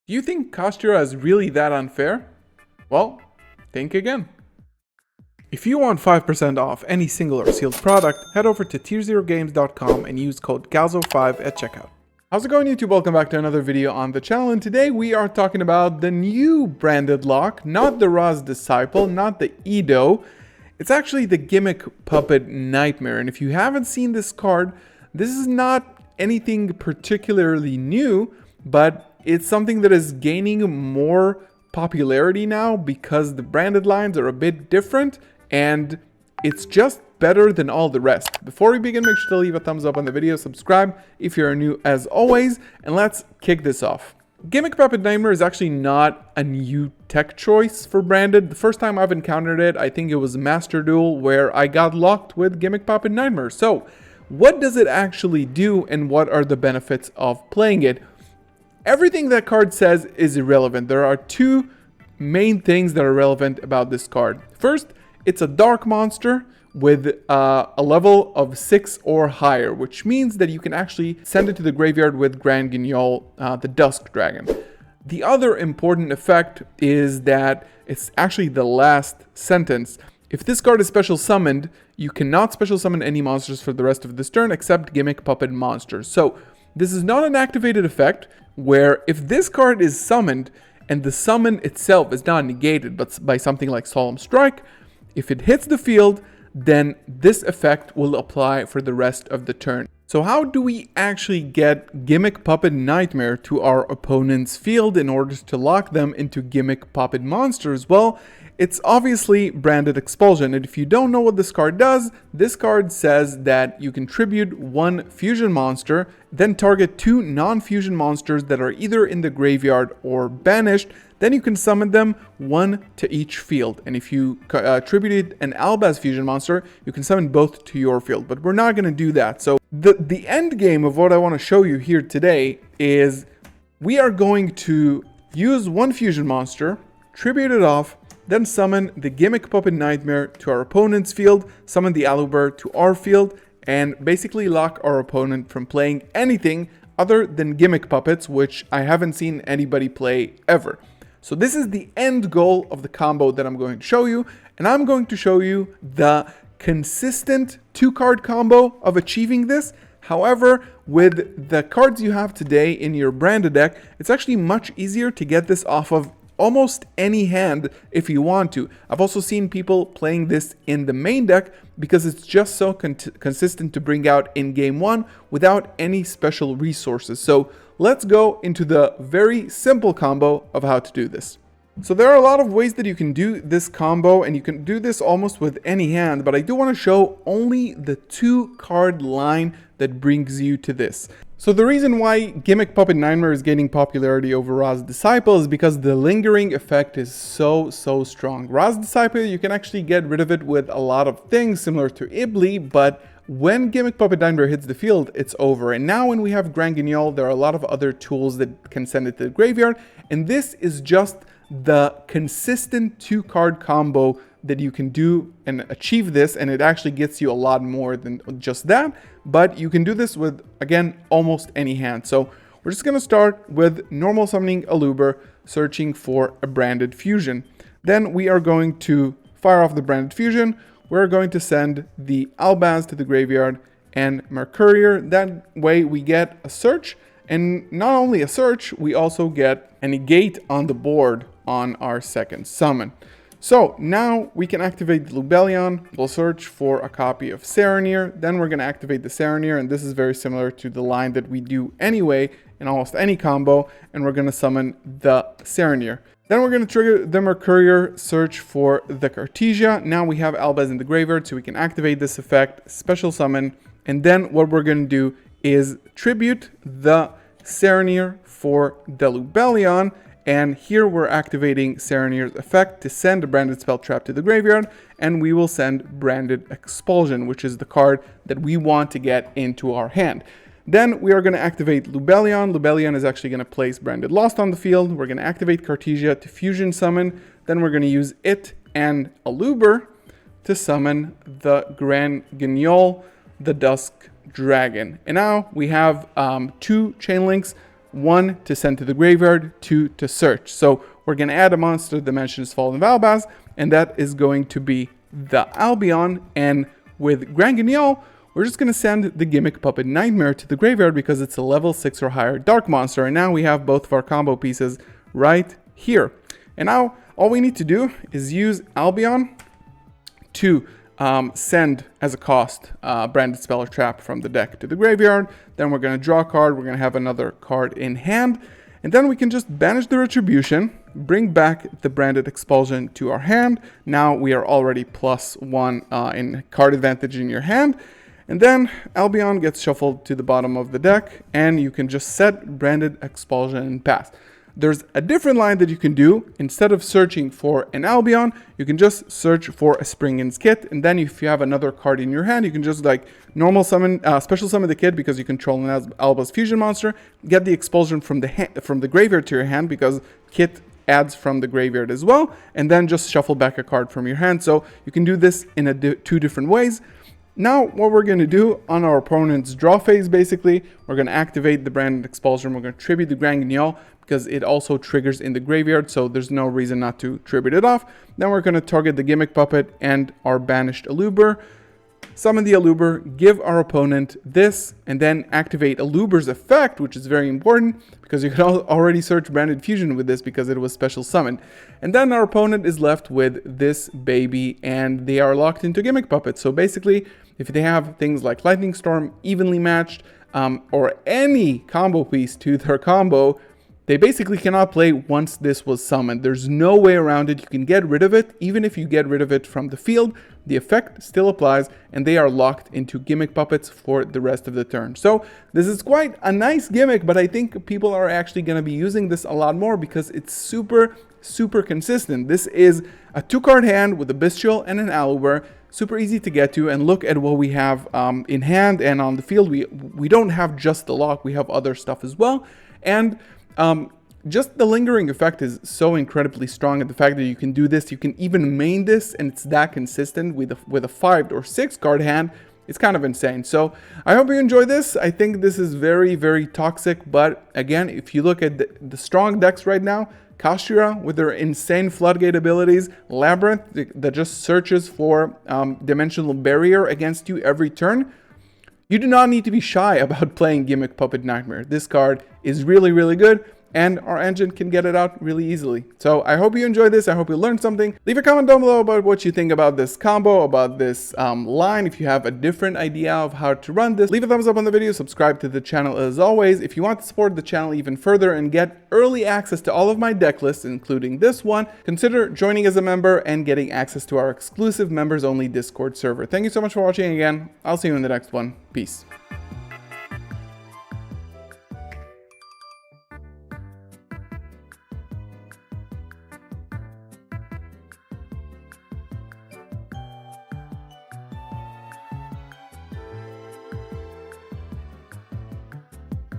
Do you think Kashtira is really that unfair? Well, think again. If you want 5% off any single or sealed product, head over to tier0games.com and use code GALZO5 at checkout. How's it going, YouTube? Welcome back to another video on the channel, and today we are talking about the new branded lock, not the Ra's Disciple, not the Edo. It's actually the Gimmick Puppet Nightmare, and if you haven't seen this card, this is not anything particularly new, but it's something that is gaining more popularity now because the branded lines are a bit different and it's just better than all the rest. Before we begin, make sure to leave a thumbs up on the video, subscribe if you're new as always, and let's kick this off. Gimmick Puppet Nightmare is actually not a new tech choice for branded. The first time I've encountered it, I think it was Master Duel, where I got locked with Gimmick Puppet Nightmare. So what does it actually do and what are the benefits of playing it? Everything that card says is irrelevant. There are two main things that are relevant about this card. First, it's a dark monster with a level of 6 or higher, which means that you can actually send it to the graveyard with Grand Guignol, the Dusk Dragon. The other important effect is that it's actually the last sentence. If this card is special summoned, you cannot special summon any monsters for the rest of this turn except Gimmick Puppet monsters. So this is not an activated effect, where if this card is summoned and the summon itself is not negated but by something like Solemn Strike, if it hits the field, then this effect will apply for the rest of the turn. So how do we actually get Gimmick Puppet Nightmare to our opponent's field in order to lock them into Gimmick Puppet monsters? Well, it's obviously Branded Expulsion, and if you don't know what this card does, this card says that you can tribute one fusion monster, then target two non-fusion monsters that are either in the graveyard or banished, then you can summon them, one to each field. And if you tributed an Albaz fusion monster, you can summon both to your field, but we're not going to do that. So the end game of what I want to show you here today is we are going to use one fusion monster, tribute it off, then summon the Gimmick Puppet Nightmare to our opponent's field, summon the Aluber to our field, and basically lock our opponent from playing anything other than Gimmick Puppets, which I haven't seen anybody play ever. So this is the end goal of the combo that I'm going to show you, and I'm going to show you the consistent 2-card combo of achieving this. However, with the cards you have today in your branded deck, it's actually much easier to get this off of almost any hand if you want to. I've also seen people playing this in the main deck because it's just so consistent to bring out in game one without any special resources. So let's go into the very simple combo of how to do this. So there are a lot of ways that you can do this combo, and you can do this almost with any hand, but I do want to show only the 2-card line that brings you to this. So the reason why Gimmick Puppet Nightmare is gaining popularity over Ra's Disciple is because the lingering effect is so strong. Ra's Disciple, you can actually get rid of it with a lot of things similar to Ibli, but when Gimmick Puppet Nightmare hits the field, it's over. And now when we have Grand Guignol, there are a lot of other tools that can send it to the graveyard, and this is just the consistent 2-card combo that you can do and achieve this, and it actually gets you a lot more than just that, but you can do this with, again, almost any hand. So we're just going to start with normal summoning Aluber, searching for a branded fusion. Then we are going to fire off the branded fusion. We're going to send the Albaz to the graveyard and Mercurier. That way we get a search, and not only a search, we also get a negate on the board on our second summon. So now we can activate the Lubellion. We'll search for a copy of Saronir. Then we're going to activate the Saronir, and this is very similar to the line that we do anyway in almost any combo, and we're going to summon the Saronir. Then we're going to trigger the Mercurier, search for the Cartesia. Now we have Albaz in the graveyard, so we can activate this effect, special summon, and then what we're going to do is tribute the Saronir for the Lubellion. And here we're activating Saronir's effect to send a Branded Spell Trap to the graveyard, and we will send Branded Expulsion, which is the card that we want to get into our hand. Then we are going to activate Lubellion. Lubellion is actually going to place Branded Lost on the field. We're going to activate Cartesia to fusion summon. Then we're going to use it and Aluber to summon the Grand Guignol, the Dusk Dragon. And now we have 2 chain links 1 to send to the graveyard, 2 to search. So we're going to add a monster, Dimensions Fallen Valbaz, and that is going to be the Albion. And with Grand Guignol, we're just going to send the Gimmick Puppet Nightmare to the graveyard because it's a level 6 or higher dark monster. And now we have both of our combo pieces right here. And now all we need to do is use Albion to send as a cost Branded Spell or Trap from the deck to the graveyard. Then we're going to draw a card. We're going to have another card in hand. And then we can just banish the Retribution, bring back the Branded Expulsion to our hand. Now we are already +1 in card advantage in your hand. And then Albion gets shuffled to the bottom of the deck, and you can just set Branded Expulsion and pass. There's a different line that you can do. Instead of searching for an Albion, you can just search for a Springen's Kit, and then if you have another card in your hand, you can just like normal summon, special summon the kit because you control an Albaz fusion monster, get the expulsion from the graveyard to your hand because kit adds from the graveyard as well, and then just shuffle back a card from your hand. So you can do this in two different ways. Now, what we're going to do on our opponent's draw phase, basically, we're going to activate the Branded Expulsion. We're going to tribute the Grand Guignol because it also triggers in the graveyard, so there's no reason not to tribute it off. Then we're going to target the Gimmick Puppet and our banished Aluber. Summon the Aluber, give our opponent this, and then activate Aluber's effect, which is very important because you can already search Branded Fusion with this because it was special summoned. And then our opponent is left with this baby, and they are locked into Gimmick Puppet. So basically, if they have things like Lightning Storm, evenly matched, or any combo piece to their combo, they basically cannot play once this was summoned. There's no way around it. You can get rid of it. Even if you get rid of it from the field, the effect still applies, and they are locked into Gimmick Puppets for the rest of the turn. So this is quite a nice gimmick, but I think people are actually going to be using this a lot more because it's super consistent. This is a 2-card hand with a Bestial and an Aluber. Super easy to get to, and look at what we have in hand and on the field. We don't have just the lock, we have other stuff as well. And just the lingering effect is so incredibly strong, and the fact that you can do this, you can even main this, and it's that consistent with a 5 or 6 card hand. It's kind of insane. So I hope you enjoy this. I think this is very toxic, but again, if you look at the strong decks right now, Kashtira with their insane Floodgate abilities, Labyrinth that just searches for Dimensional Barrier against you every turn. You do not need to be shy about playing Gimmick Puppet Nightmare. This card is really good, and our engine can get it out really easily. So I hope you enjoyed this. I hope you learned something. Leave a comment down below about what you think about this combo, about this line. If you have a different idea of how to run this, leave a thumbs up on the video, subscribe to the channel as always. If you want to support the channel even further and get early access to all of my deck lists, including this one, consider joining as a member and getting access to our exclusive members only Discord server. Thank you so much for watching again. I'll see you in the next one. Peace.